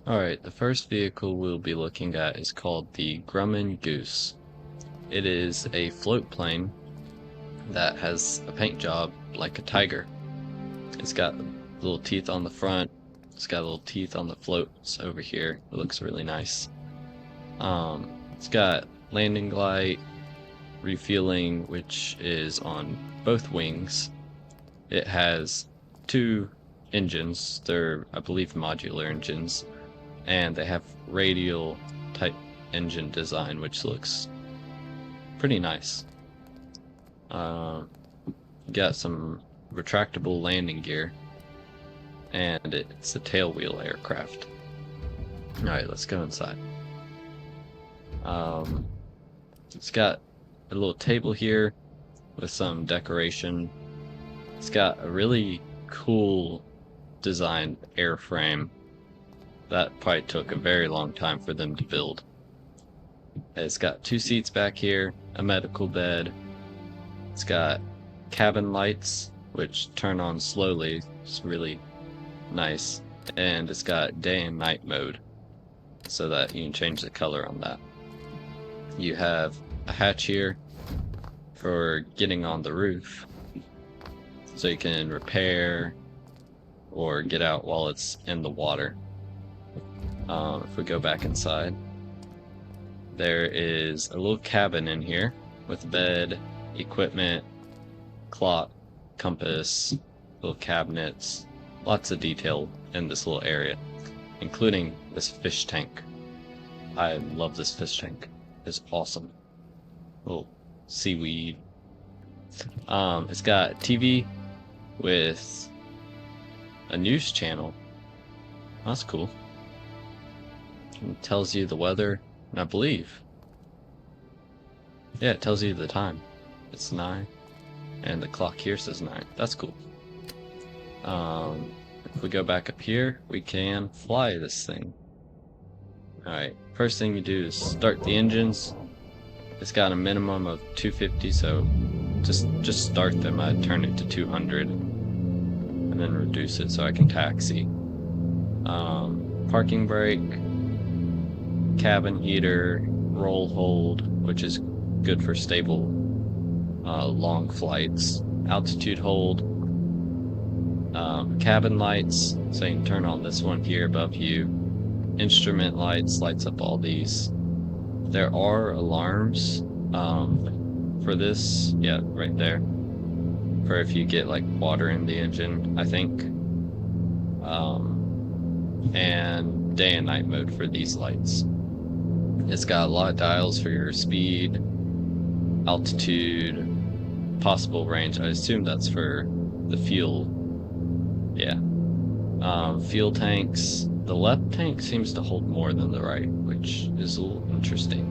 Alright, the first vehicle we'll be looking at is called the Grumman Goose. It is a float plane that has a paint job like a tiger. It's got little teeth on the front, it's got little teeth on the floats over here. It looks really nice. It's got landing light, refueling, which is on both wings. It has two engines. They're, I believe, modular engines, and they have radial type engine design, which looks pretty nice. Got some retractable landing gear, and it's a tailwheel aircraft. Alright, let's go inside. It's got a little table here with some decoration. It's got a really cool designed airframe that probably took a very long time for them to build. It's got two seats back here, a medical bed. It's got cabin lights, which turn on slowly. It's really nice. And it's got day and night mode, so that you can change the color on that. You have a hatch here for getting on the roof, so you can repair or get out while it's in the water. If we go back inside, there is a little cabin in here with bed, equipment, clock, compass, little cabinets, lots of detail in this little area, including this fish tank. I love this fish tank. It's awesome. Little seaweed. It's got TV with a news channel. That's cool. It tells you the weather, and I believe, yeah, it tells you the time. It's 9, and the clock here says 9. That's cool. If we go back up here, we can fly this thing. Alright, first thing you do is start the engines. It's got a minimum of 250, so just start them. I'd turn it to 200 and then reduce it so I can taxi. Parking brake, cabin heater, roll hold, which is good for stable long flights, altitude hold, cabin lights, so you can turn on this one here above you, instrument lights, lights up all these. There are alarms for this, yeah, right there, for if you get like water in the engine, I think. And day and night mode for these lights. It's got a lot of dials for your speed, altitude, possible range. I assume that's for the fuel. Yeah. Fuel tanks. The left tank seems to hold more than the right, which is a little interesting.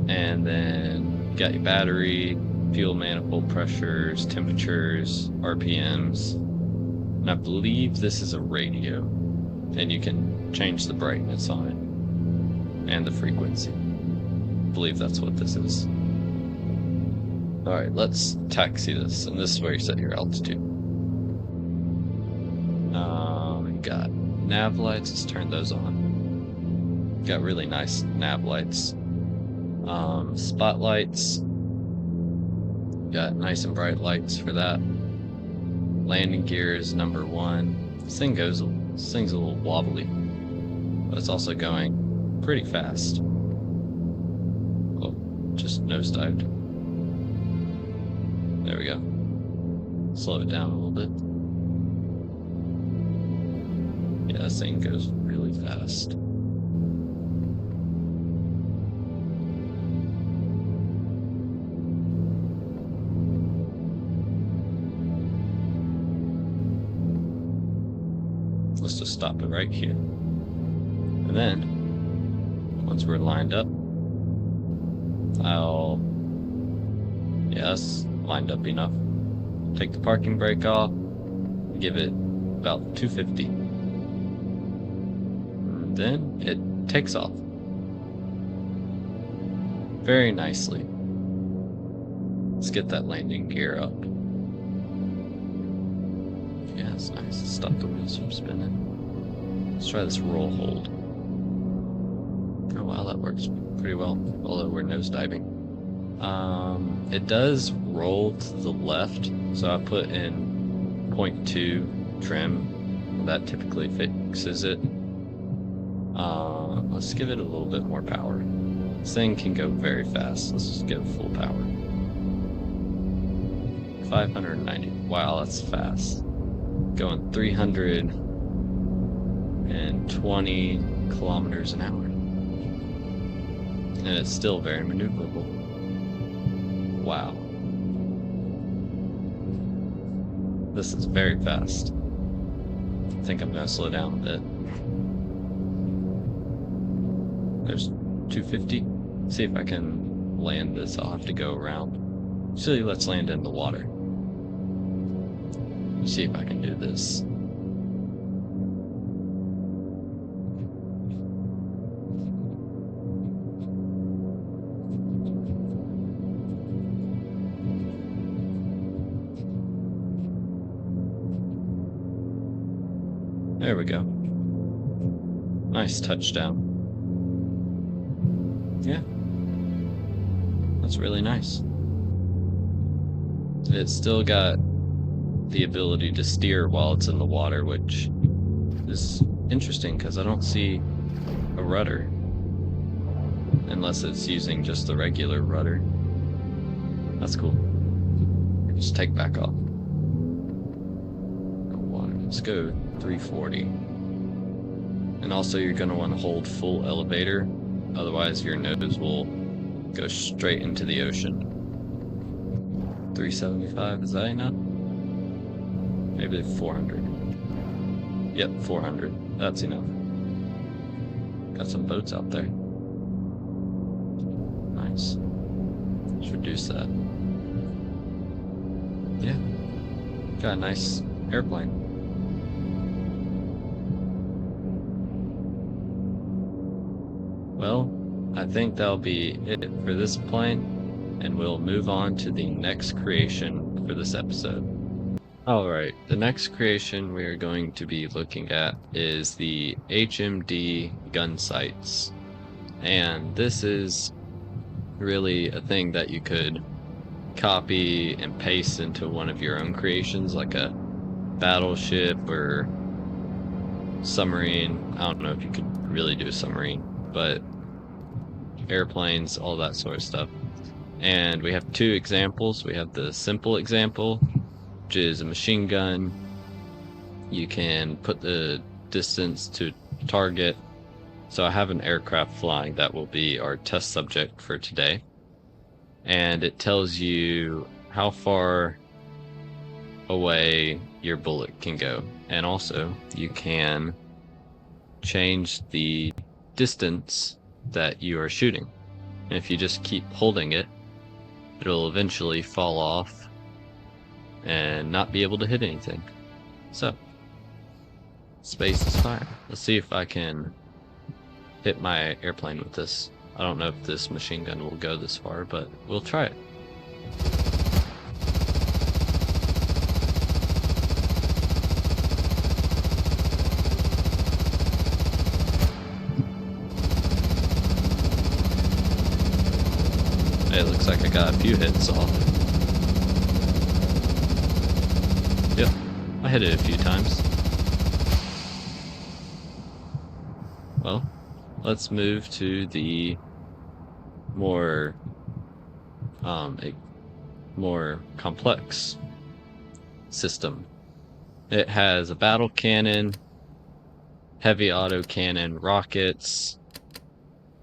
And then you got your battery, fuel manifold pressures, temperatures, RPMs. And I believe this is a radio, and you can change the brightness on it and the frequency. I believe that's what this is. Alright, let's taxi this, and this is where you set your altitude. We got nav lights, let's turn those on. Got really nice nav lights. Spotlights. Got nice and bright lights for that. Landing gear is number 1. This thing's a little wobbly, but it's also going pretty fast. Oh, just nosedived. There we go. Slow it down a little bit. Yeah, this thing goes really fast. Let's just stop it right here. And then, once we're lined up, yeah, that's lined up enough. Take the parking brake off, give it about 250. And then it takes off. Very nicely. Let's get that landing gear up. Yeah, it's nice to stop the wheels from spinning. Let's try this roll hold. Oh wow, that works pretty well, although we're nosediving. It does roll to the left, so I put in 0.2 trim. That typically fixes it. Let's give it a little bit more power. This thing can go very fast. Let's just give it full power. 590. Wow, that's fast. Going 320 kilometers an hour. And it's still very maneuverable. Wow. This is very fast. I think I'm gonna slow down a bit. There's 250. See if I can land this. I'll have to go around. Actually, let's land in the water. See if I can do this. There we go. Nice touchdown. Yeah. That's really nice. It's still got the ability to steer while it's in the water, which is interesting because I don't see a rudder unless it's using just the regular rudder. That's cool. Just take back off. Let's go 340. And also you're going to want to hold full elevator, otherwise your nose will go straight into the ocean. 375, is that enough? Maybe 400. Yep, 400. That's enough. Got some boats out there. Nice. Let's reduce that. Yeah. Got a nice airplane. Well, I think that'll be it for this plane, and we'll move on to the next creation for this episode. Alright, the next creation we are going to be looking at is the HMD Gun Sights. And this is really a thing that you could copy and paste into one of your own creations, like a battleship or submarine. I don't know if you could really do a submarine, but airplanes, all that sort of stuff. And we have two examples. We have the simple example, which is a machine gun. You can put the distance to target. So I have an aircraft flying that will be our test subject for today. And it tells you how far away your bullet can go. And also you can change the distance that you are shooting. And if you just keep holding it, it'll eventually fall off and not be able to hit anything. So, space is fire. Let's see if I can hit my airplane with this. I don't know if this machine gun will go this far, but we'll try it. It looks like I got a few hits off. Yep, I hit it a few times. Well, let's move to the more complex system. It has a battle cannon, heavy autocannon, rockets,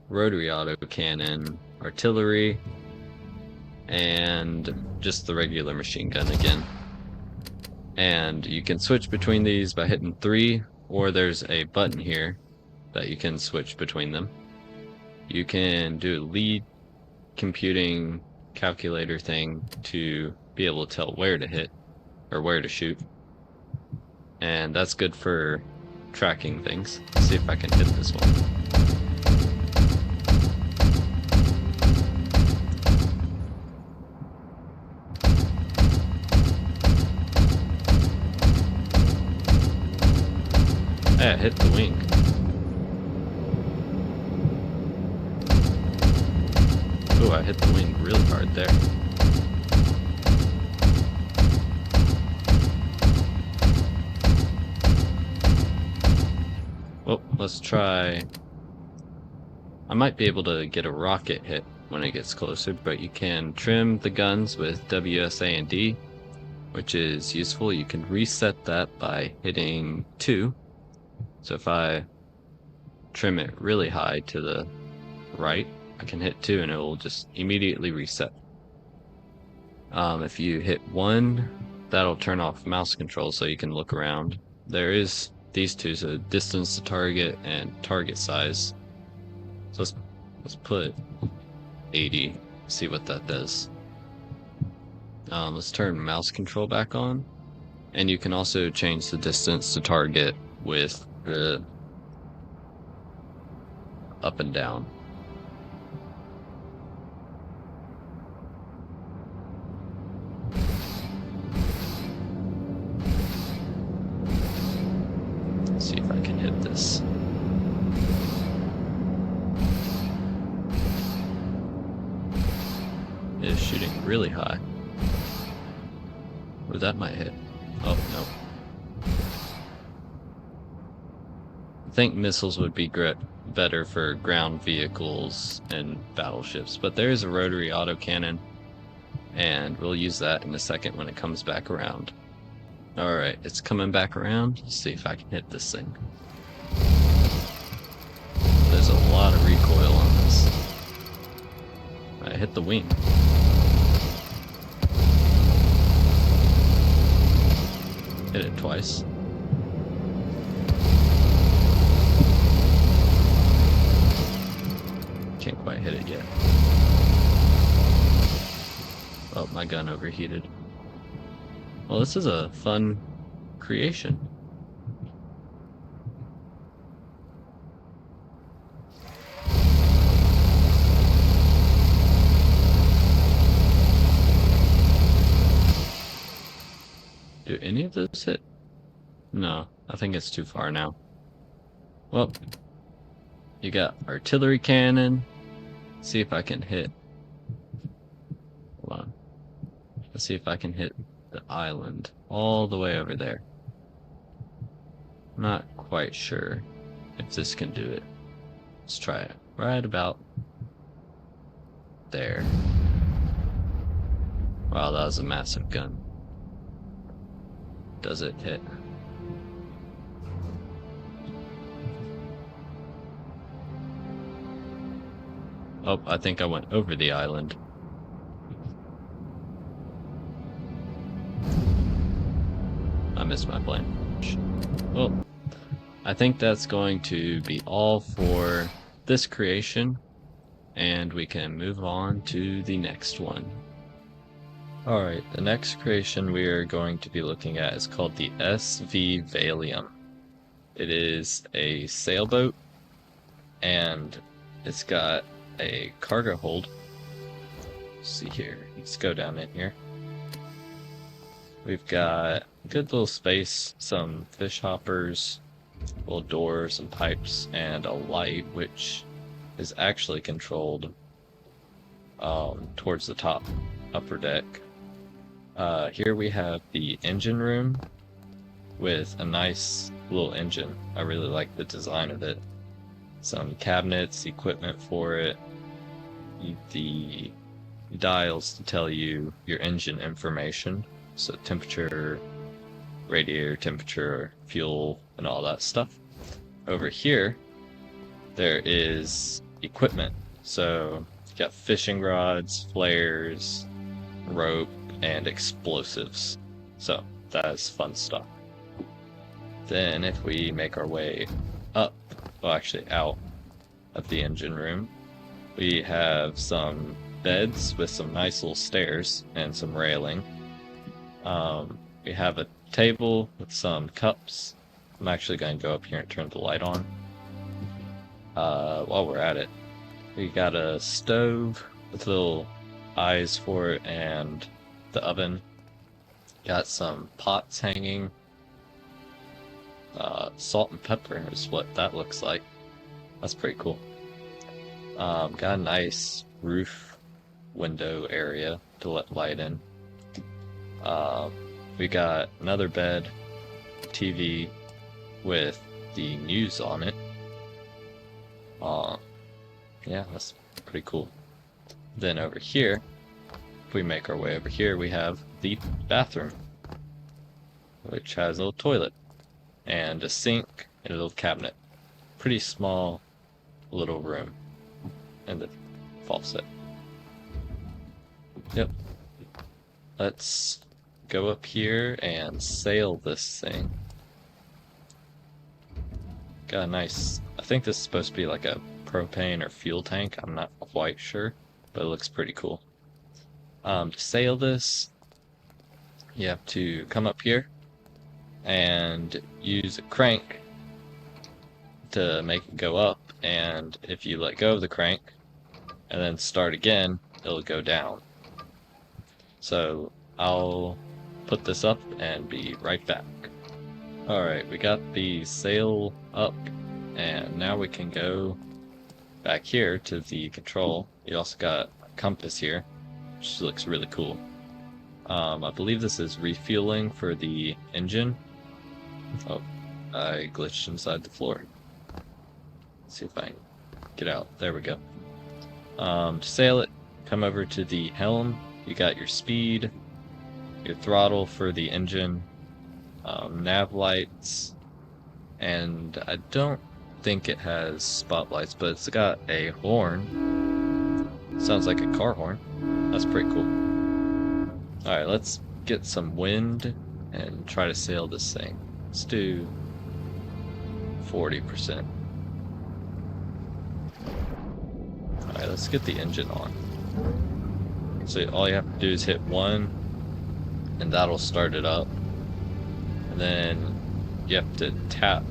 rotary autocannon, artillery, and just the regular machine gun again. And you can switch between these by hitting 3, or there's a button here that you can switch between them. You can do a lead computing calculator thing to be able to tell where to hit or where to shoot. And that's good for tracking things. Let's see if I can hit this one. Hey, I hit the wing. Ooh, I hit the wing really hard there. Well, let's try. I might be able to get a rocket hit when it gets closer, but you can trim the guns with WSA and D, which is useful. You can reset that by hitting 2. So if I trim it really high to the right, I can hit 2 and it will just immediately reset. If you hit 1, that'll turn off mouse control so you can look around. There is these two, so distance to target and target size. So let's put 80, see what that does. Let's turn mouse control back on, and you can also change the distance to target with the up and down. Let's see if I can hit this. It is shooting really high. Or that might hit. Oh, no. I think missiles would be better for ground vehicles and battleships, but there is a rotary autocannon, and we'll use that in a second when it comes back around. Alright, it's coming back around. Let's see if I can hit this thing. There's a lot of recoil on this. I hit the wing. Hit it twice. Can't quite hit it yet. Oh, my gun overheated. Well, this is a fun creation. Do any of those hit? No, I think it's too far now. Well, you got artillery cannon. Let's see if I can hit. Hold on. Let's see if I can hit the island all the way over there. Not quite sure if this can do it. Let's try it right about there. Wow, that was a massive gun. Does it hit? Oh, I think I went over the island. I missed my plane. Well, I think that's going to be all for this creation, and we can move on to the next one. Alright, the next creation we are going to be looking at is called the S.V Velum. It is a sailboat, and it's got a cargo hold. Let's see here, let's go down in here. We've got a good little space, some fish hoppers, a little door, some pipes, and a light, which is actually controlled towards the top, upper deck. Here we have the engine room with a nice little engine. I really like the design of it. Some cabinets, equipment for it, the dials to tell you your engine information, so temperature, radiator temperature, fuel, and all that stuff. Over here, there is equipment. So you got fishing rods, flares, rope, and explosives. So that's fun stuff. Then if we make our way up, well actually out of the engine room, we have some beds with some nice little stairs and some railing. We have a table with some cups. I'm actually going to go up here and turn the light on. While we're at it, we got a stove with little eyes for it and the oven. Got some pots hanging. Salt and pepper is what that looks like. That's pretty cool. Got a nice roof window area to let light in. We got another bed, TV with the news on it. Yeah, that's pretty cool. Then over here, if we make our way over here, we have the bathroom, which has a little toilet and a sink and a little cabinet. Pretty small little room. And the faucet. Yep. Let's go up here and sail this thing. Got a nice, I think this is supposed to be like a propane or fuel tank. I'm not quite sure, but it looks pretty cool. To sail this, you have to come up here and use a crank to make it go up, and if you let go of the crank and then start again, it'll go down. So I'll put this up and be right back. Alright, we got the sail up, and now we can go back here to the control. You also got a compass here, which looks really cool. I believe this is refueling for the engine. Oh, I glitched inside the floor. Let's see if I can get out. There we go. To sail it, come over to the helm. You got your speed, your throttle for the engine, nav lights, and I don't think it has spotlights, but it's got a horn. Sounds like a car horn. That's pretty cool. Alright, let's get some wind and try to sail this thing. Let's do 40%. Alright, let's get the engine on. So all you have to do is hit 1, and that'll start it up. And then you have to tap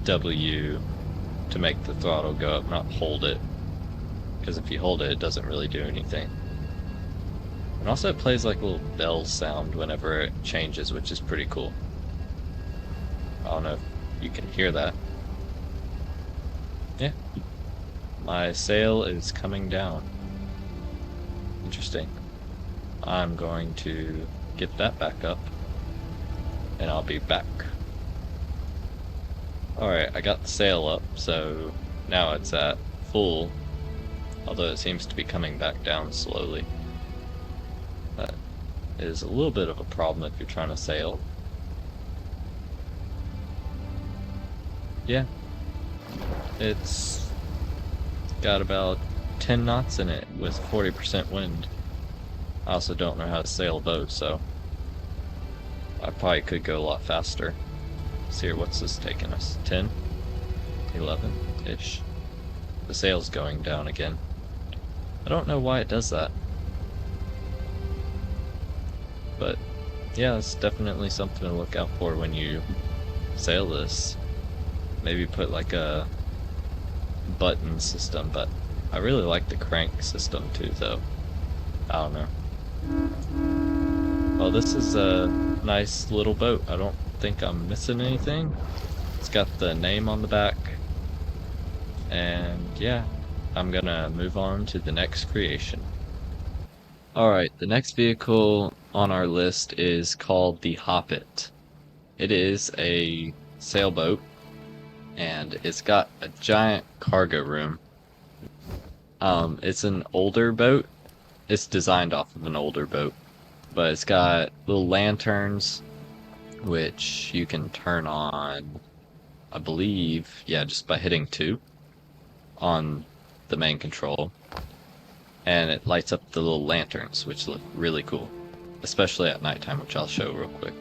W to make the throttle go up, not hold it. Because if you hold it, it doesn't really do anything. And also it plays like a little bell sound whenever it changes, which is pretty cool. I don't know if you can hear that. Yeah. My sail is coming down. Interesting. I'm going to get that back up, and I'll be back. Alright, I got the sail up, so now it's at full, although it seems to be coming back down slowly. That is a little bit of a problem if you're trying to sail. Yeah. It's got about 10 knots in it with 40% wind. I also don't know how to sail a boat, so I probably could go a lot faster. Let's see here, what's this taking us? 10? 11-ish. The sail's going down again. I don't know why it does that. But yeah, it's definitely something to look out for when you sail this. Maybe put like a button system, but I really like the crank system too, though. I don't know. Well, this is a nice little boat. I don't think I'm missing anything. It's got the name on the back. And yeah, I'm gonna move on to the next creation. Alright, the next vehicle on our list is called the Hoppet. It is a sailboat, and it's got a giant cargo room. It's an older boat. It's designed off of an older boat, but it's got little lanterns, which you can turn on, I believe, yeah, just by hitting 2 on the main control. And it lights up the little lanterns, which look really cool, especially at nighttime, which I'll show real quick.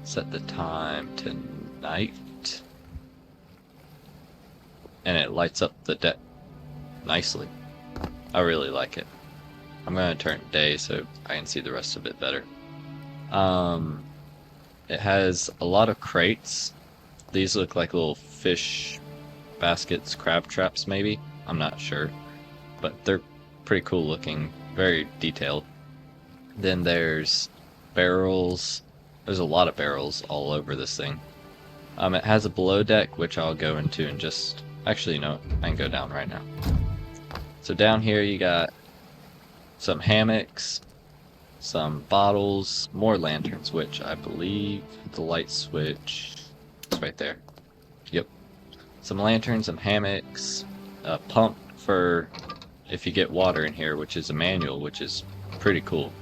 Set the time to night, and it lights up the deck nicely. I really like it. I'm gonna turn it day so I can see the rest of it better. It has a lot of crates. These look like little fish baskets, crab traps maybe? I'm not sure. But they're pretty cool looking, very detailed. Then there's barrels There's a lot of barrels all over this thing. It has a below deck, which I'll go into and just... Actually, no, I can go down right now. So down here you got some hammocks, some bottles, more lanterns, which I believe the light switch is right there. Yep. Some lanterns, some hammocks, a pump for if you get water in here, which is a manual, which is pretty cool.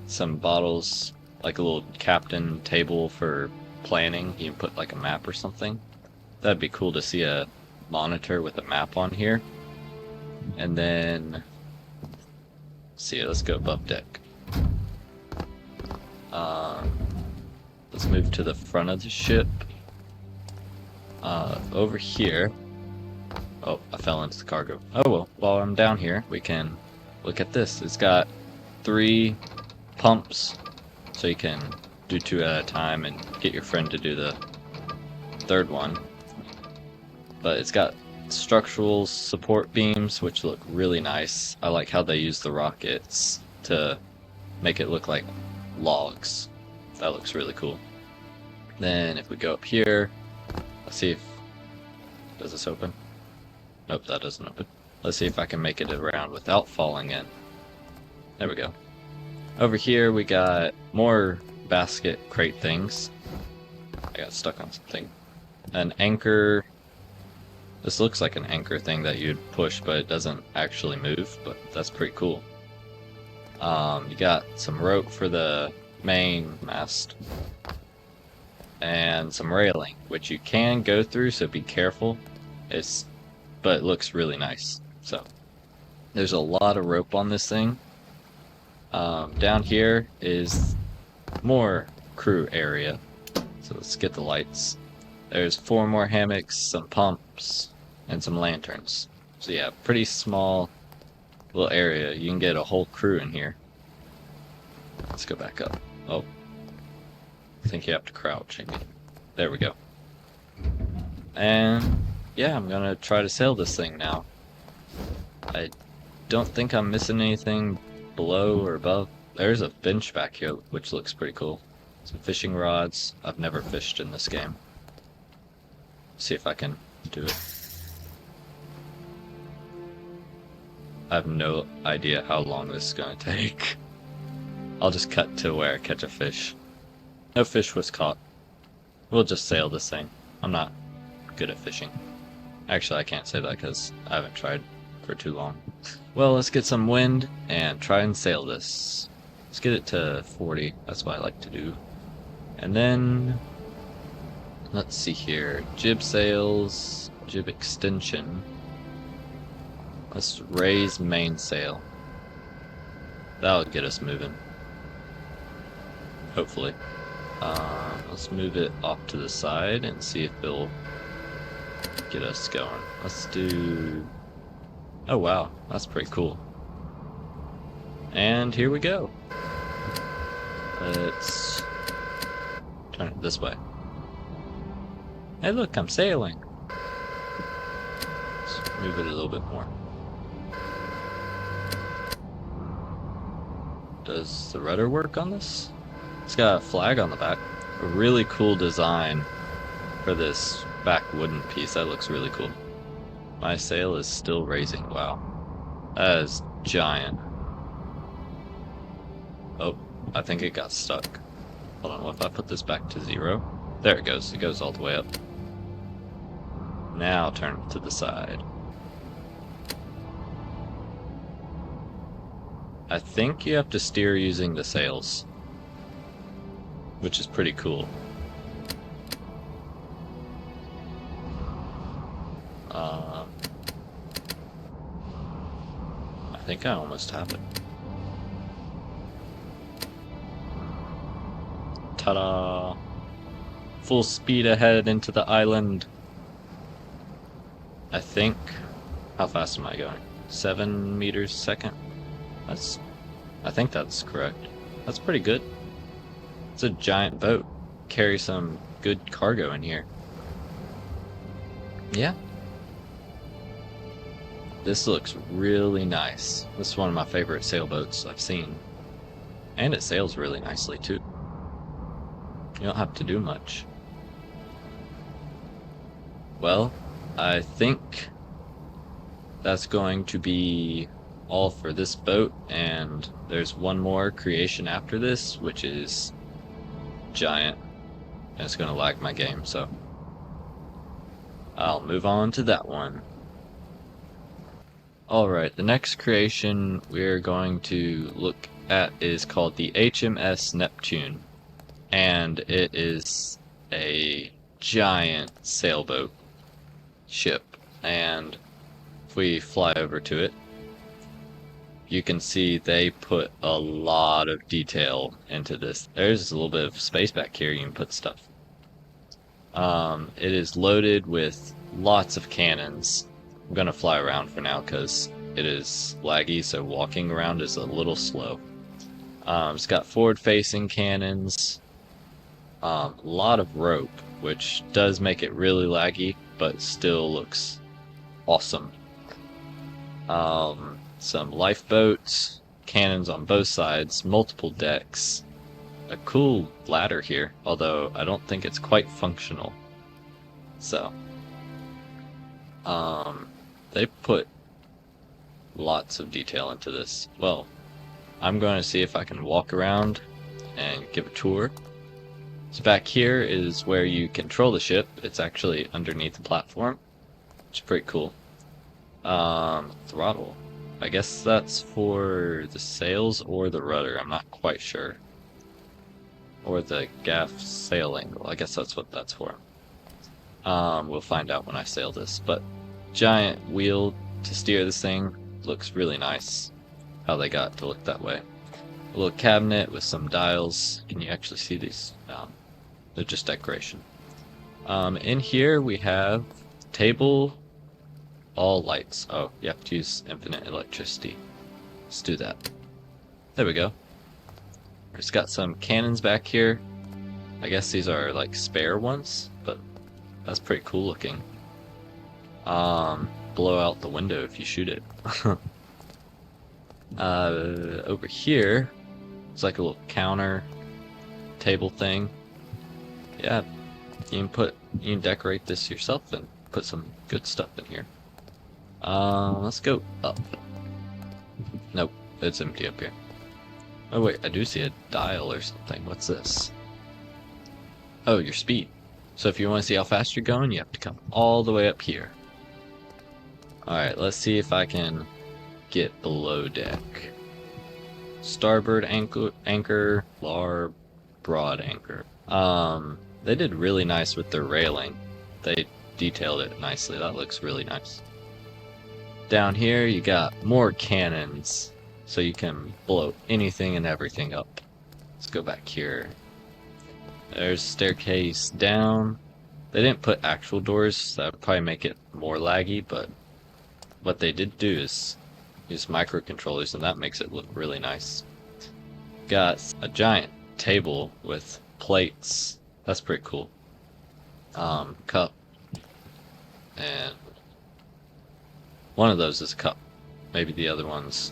Some bottles, like a little captain table for planning. You can put like a map or something. That'd be cool to see a monitor with a map on here. And then, let's go above deck. Let's move to the front of the ship. Over here. Oh, I fell into the cargo. Oh well, while I'm down here, we can look at this. It's got 3 pumps, so you can do 2 at a time and get your friend to do the 3rd one. But it's got structural support beams, which look really nice. I like how they use the rockets to make it look like logs. That looks really cool. Then if we go up here, let's see if... Does this open? Nope, that doesn't open. Let's see if I can make it around without falling in. There we go. Over here we got more basket crate things. I got stuck on something. An anchor. This looks like an anchor thing that you'd push, but it doesn't actually move, but that's pretty cool. You got some rope for the main mast. And some railing, which you can go through, so be careful. But it looks really nice. So, there's a lot of rope on this thing. Down here is more crew area. So let's get the lights. There's 4 more hammocks, some pumps, and some lanterns. So yeah, pretty small little area. You can get a whole crew in here. Let's go back up. Oh. I think you have to crouch. There we go. And yeah, I'm gonna try to sail this thing now. I don't think I'm missing anything below or above. There's a bench back here, which looks pretty cool. Some fishing rods. I've never fished in this game. See if I can do it. I have no idea how long this is gonna take. I'll just cut to where I catch a fish. No fish was caught. We'll just sail this thing. I'm not good at fishing. Actually, I can't say that because I haven't tried for too long. Well, let's get some wind and try and sail this. Let's get it to 40. That's what I like to do. And then, let's see here. Jib sails, jib extension. Let's raise mainsail. That'll get us moving. Hopefully. Let's move it off to the side and see if it'll get us going. Let's do... Oh wow, that's pretty cool. And here we go. Let's turn it this way. Hey look, I'm sailing. Let's move it a little bit more. Does the rudder work on this? It's got a flag on the back. A really cool design for this back wooden piece. That looks really cool. My sail is still raising. Wow. That is giant. Oh, I think it got stuck. Hold on, what if I put this back to 0? There it goes. It goes all the way up. Now turn it to the side. I think you have to steer using the sails, which is pretty cool. I think I almost have it. Ta-da! Full speed ahead into the island. I think... How fast am I going? 7 meters a second? I think that's correct. That's pretty good. It's a giant boat. Carry some good cargo in here. Yeah. This looks really nice. This is one of my favorite sailboats I've seen. And it sails really nicely too. You don't have to do much. Well, I think that's going to be all for this boat, and there's one more creation after this, which is giant, and it's going to lag my game, so I'll move on to that one. Alright, the next creation we're going to look at is called the HMS Neptune, and it is a giant sailboat ship, and if we fly over to it, you can see they put a lot of detail into this. There's a little bit of space back here you can put stuff. It is loaded with lots of cannons. I'm gonna fly around for now because it is laggy, so walking around is a little slow. It's got forward-facing cannons, a lot of rope, which does make it really laggy, but still looks awesome. Some lifeboats, cannons on both sides, multiple decks, a cool ladder here, although I don't think it's quite functional. So, they put lots of detail into this. Well, I'm going to see if I can walk around and give a tour. So back here is where you control the ship. It's actually underneath the platform, which is pretty cool. Throttle. I guess that's for the sails or the rudder, I'm not quite sure. Or the gaff sail angle, I guess that's what that's for. We'll find out when I sail this, but giant wheel to steer this thing looks really nice. How they got to look that way. A little cabinet with some dials. Can you actually see these? They're just decoration. In here we have table, all lights. Oh, you have to use infinite electricity. Let's do that. There we go. It's got some cannons back here. I guess these are like spare ones, but that's pretty cool looking. Blow out the window if you shoot it. Over here, it's like a little counter table thing. Yeah, you can decorate this yourself and put some good stuff in here. Let's go up. Nope, it's empty up here. Oh wait, I do see a dial or something. What's this? Oh, your speed. So if you want to see how fast you're going, you have to come all the way up here. Alright, let's see if I can get below deck. Starboard anchor, larboard broad anchor. They did really nice with their railing. They detailed it nicely. That looks really nice. Down here you got more cannons, so you can blow anything and everything up. Let's go back here. There's staircase down. They didn't put actual doors, so that would probably make it more laggy, but what they did do is use microcontrollers, and that makes it look really nice. Got a giant table with plates. That's pretty cool. Cup. And one of those is a cup. Maybe the other one's,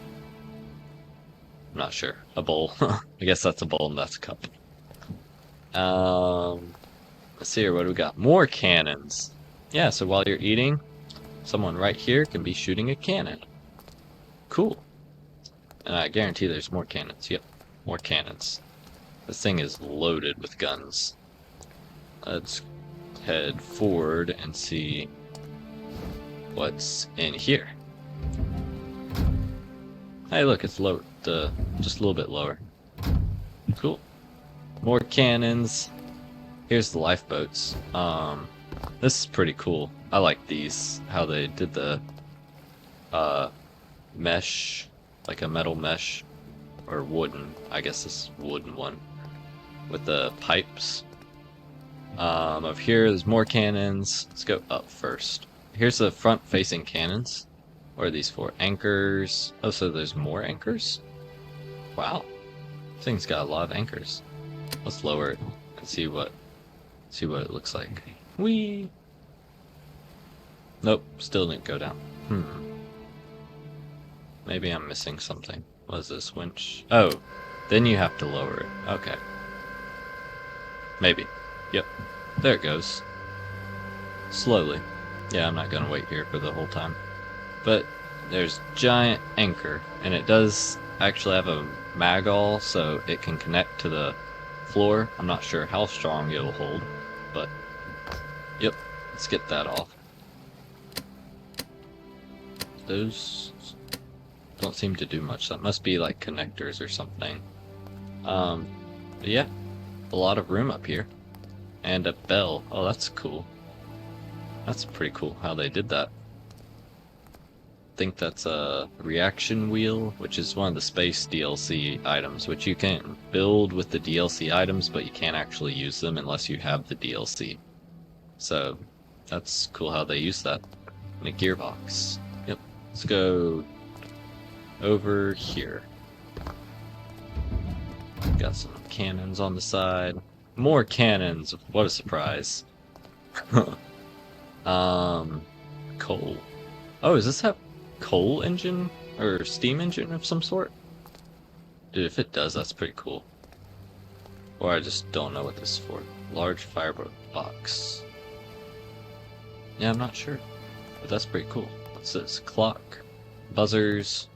I'm not sure. A bowl. I guess that's a bowl and that's a cup. Let's see here, what do we got? More cannons. Yeah, so while you're eating, someone right here can be shooting a cannon. Cool. And I guarantee there's more cannons. Yep, more cannons. This thing is loaded with guns. Let's head forward and see what's in here. Hey, look, it's low, just a little bit lower. Cool. More cannons. Here's the lifeboats. This is pretty cool. I like these. How they did the mesh, like a metal mesh, or wooden. I guess this wooden one with the pipes. Over here, there's more cannons. Let's go up first. Here's the front-facing cannons. What are these for? Anchors. Oh, so there's more anchors? Wow. This thing's got a lot of anchors. Let's lower it and see what it looks like. Whee! Nope, still didn't go down. Maybe I'm missing something. What is this winch? Oh, Then you have to lower it. Okay. Maybe. Yep. There it goes. Slowly. Yeah, I'm not gonna wait here for the whole time. But there's giant anchor, and it does actually have a magall, so it can connect to the floor. I'm not sure how strong it'll hold, but yep, let's get that off. Those don't seem to do much. That must be like connectors or something. But yeah, a lot of room up here. And a bell. Oh, that's cool. That's pretty cool how they did that. I think that's a reaction wheel, which is one of the space DLC items, which you can build with the DLC items, but you can't actually use them unless you have the DLC. So that's cool how they use that. And a gearbox. Yep. Let's go over here. Got some cannons on the side. More cannons. What a surprise. Coal. Oh, does this have coal engine or steam engine of some sort? Dude, if it does, that's pretty cool. Or I just don't know what this is for. Large fiber box. Yeah, I'm not sure, but that's pretty cool. What's this? Clock, buzzers.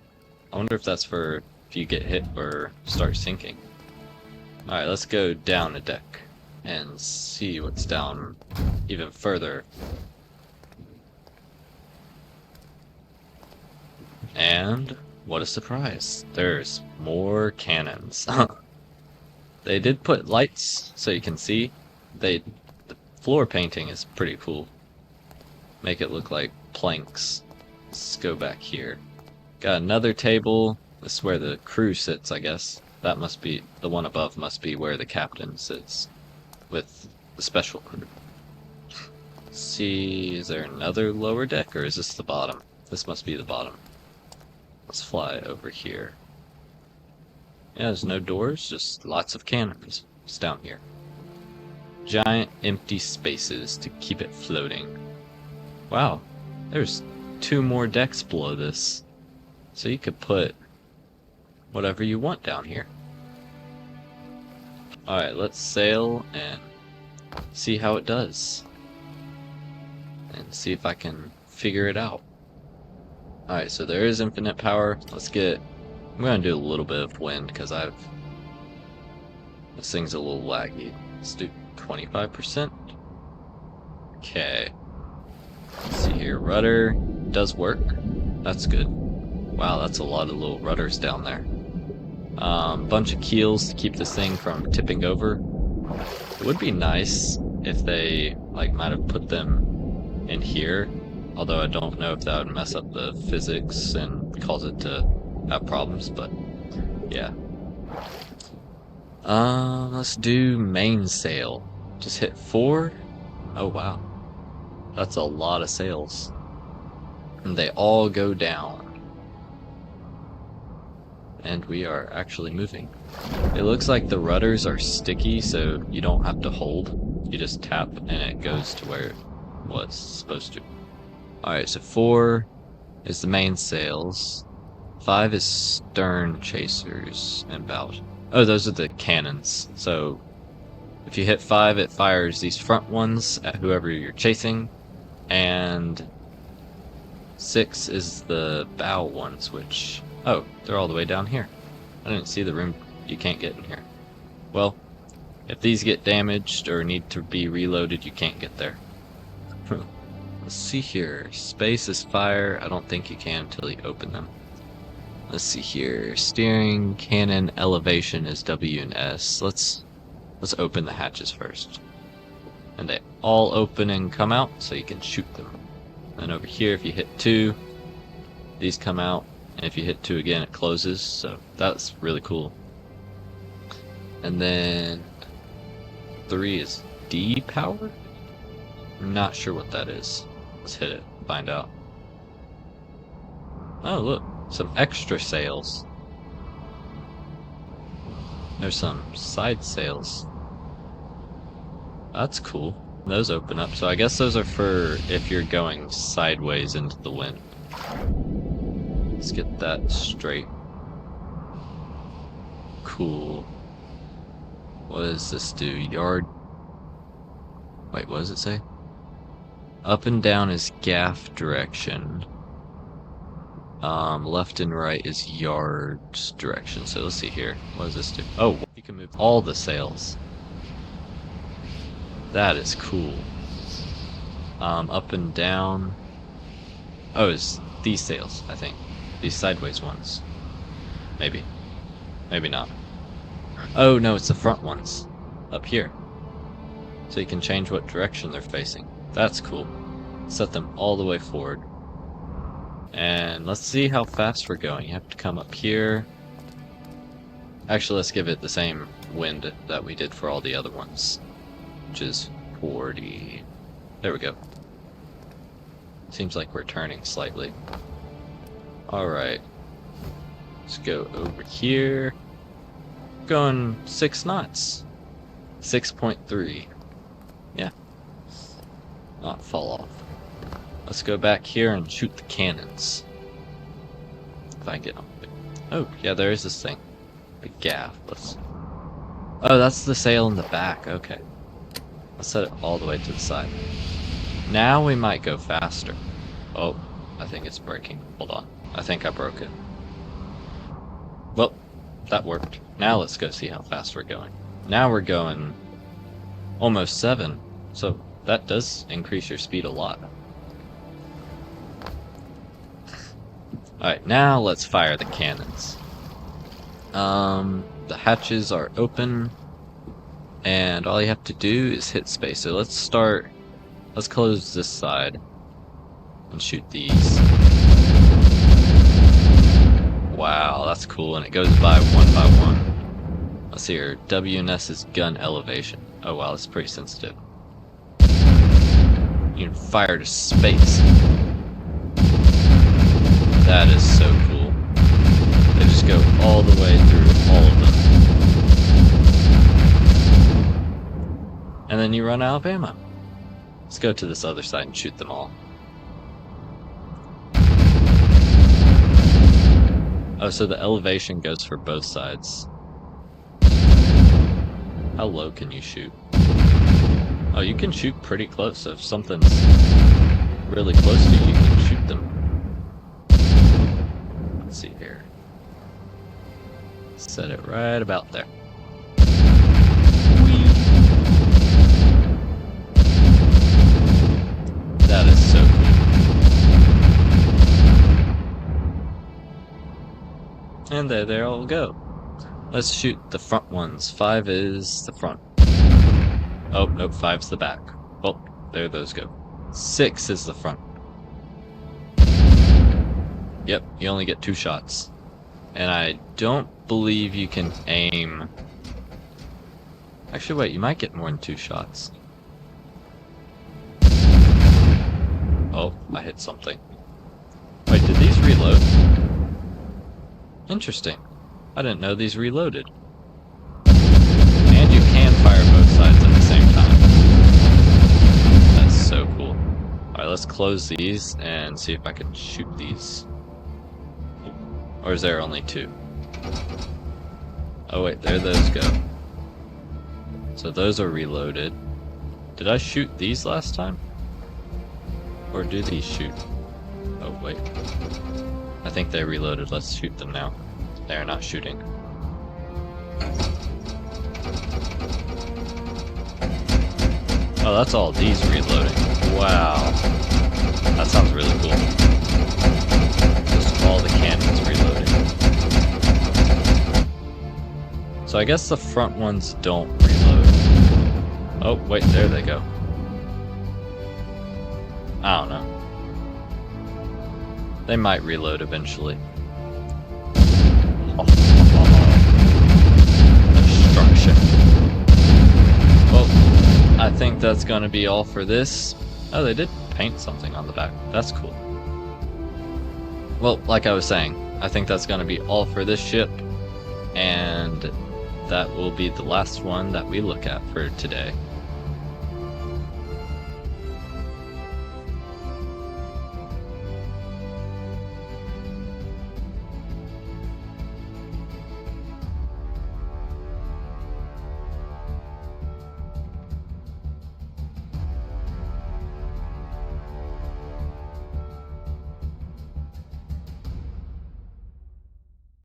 I wonder if that's for if you get hit or start sinking. All right, let's go down a deck and see what's down even further. And what a surprise, there's more cannons. They did put lights so you can see. The floor painting is pretty cool. Make it look like planks. Let's go back here. Got another table. This is where the crew sits, I guess. That must be, the one above must be where the captain sits with the special crew. Let's see, is there another lower deck, or is this the bottom? This must be the bottom. Let's fly over here. Yeah, there's no doors, just lots of cannons. It's down here. Giant empty spaces to keep it floating. Wow, there's 2 more decks below this. So you could put whatever you want down here. Alright, let's sail and see how it does. And see if I can figure it out. Alright, so there is infinite power. Let's get... I'm going to do a little bit of wind because this thing's a little laggy. Let's do 25%. Okay. Let's see here. Rudder does work. That's good. Wow, that's a lot of little rudders down there. Bunch of keels to keep this thing from tipping over. It would be nice if they might have put them in here, although I don't know if that would mess up the physics and cause it to have problems, but yeah. Let's do mainsail. Just hit 4. Oh wow, that's a lot of sails, and they all go down. And we are actually moving. It looks like the rudders are sticky, so you don't have to hold. You just tap and it goes to where it was supposed to. Alright, so 4 is the mainsails. 5 is stern chasers and bow. Oh, those are the cannons. So if you hit 5, it fires these front ones at whoever you're chasing. And 6 is the bow ones, which... Oh, they're all the way down here. I didn't see the room. You can't get in here. Well, if these get damaged or need to be reloaded, you can't get there. Let's see here. Space is fire. I don't think you can until you open them. Let's see here. Steering, cannon, elevation is W and S. Let's open the hatches first. And they all open and come out, so you can shoot them. And over here, if you hit 2, these come out. And if you hit 2 again, it closes, so that's really cool. And then 3 is D power? I'm not sure what that is. Let's hit it, find out. Oh look, some extra sails. There's some side sails. That's cool. Those open up, so I guess those are for if you're going sideways into the wind. Let's get that straight. cool. What does this do? Yard... Wait, what does it say? Up and down is gaff direction. Left and right is yards direction. So let's see here. What does this do? Oh, you can move all the sails. That is cool. Up and down. Oh, it's these sails, I think. These sideways ones. Maybe. Maybe not. Oh, no, it's the front ones. Up here. So you can change what direction they're facing. That's cool. Set them all the way forward. And let's see how fast we're going. You have to come up here. Actually, let's give it the same wind that we did for all the other ones. Which is 40. There we go. Seems like we're turning slightly. Alright. Let's go over here. Going 6 knots. 6.3. Yeah. Not fall off. Let's go back here and shoot the cannons. If I get on it. Oh, yeah, there is this thing. Big gaff. Oh, that's the sail in the back. Okay. Let's set it all the way to the side. Now we might go faster. Oh, I think it's breaking. Hold on. I think I broke it. Well, that worked. Now let's go see how fast we're going. Now we're going almost 7. So that does increase your speed a lot. Alright, now let's fire the cannons. The hatches are open, and all you have to do is hit space. So let's close this side and shoot these. Wow, that's cool, and it goes by one. Let's see here, WNS's gun elevation. Oh wow, that's pretty sensitive. You can fire to space. That is so cool. They just go all the way through all of them. And then you run out of ammo. Let's go to this other side and shoot them all. Oh, so the elevation goes for both sides. How low can you shoot? Oh, you can shoot pretty close, so if something's really close to you, you can shoot them. Let's see here. Set it right about there. Whee! That is so cool. And there they all go. Let's shoot the front ones. 5 is the front. Oh, nope, 5's the back. Well, there those go. 6 is the front. Yep, you only get 2 shots. And I don't believe you can aim... Actually, wait, you might get more than 2 shots. Oh, I hit something. Wait, did these reload? Interesting. I didn't know these reloaded. And you can fire both sides at the same time. That's so cool. Alright, let's close these and see if I can shoot these. Or is there only 2? Oh wait, there those go. So those are reloaded. Did I shoot these last time? Or do these shoot? Oh wait. I think they reloaded. Let's shoot them now. They're not shooting. Oh, that's all these reloading. Wow. That sounds really cool. Just all the cannons reloading. So I guess the front ones don't reload. Oh, wait, there they go. I don't know. They might reload eventually. Destruction. Well, I think that's gonna be all for this. Oh, they did paint something on the back. That's cool. Well, like I was saying, I think that's gonna be all for this ship, and that will be the last one that we look at for today.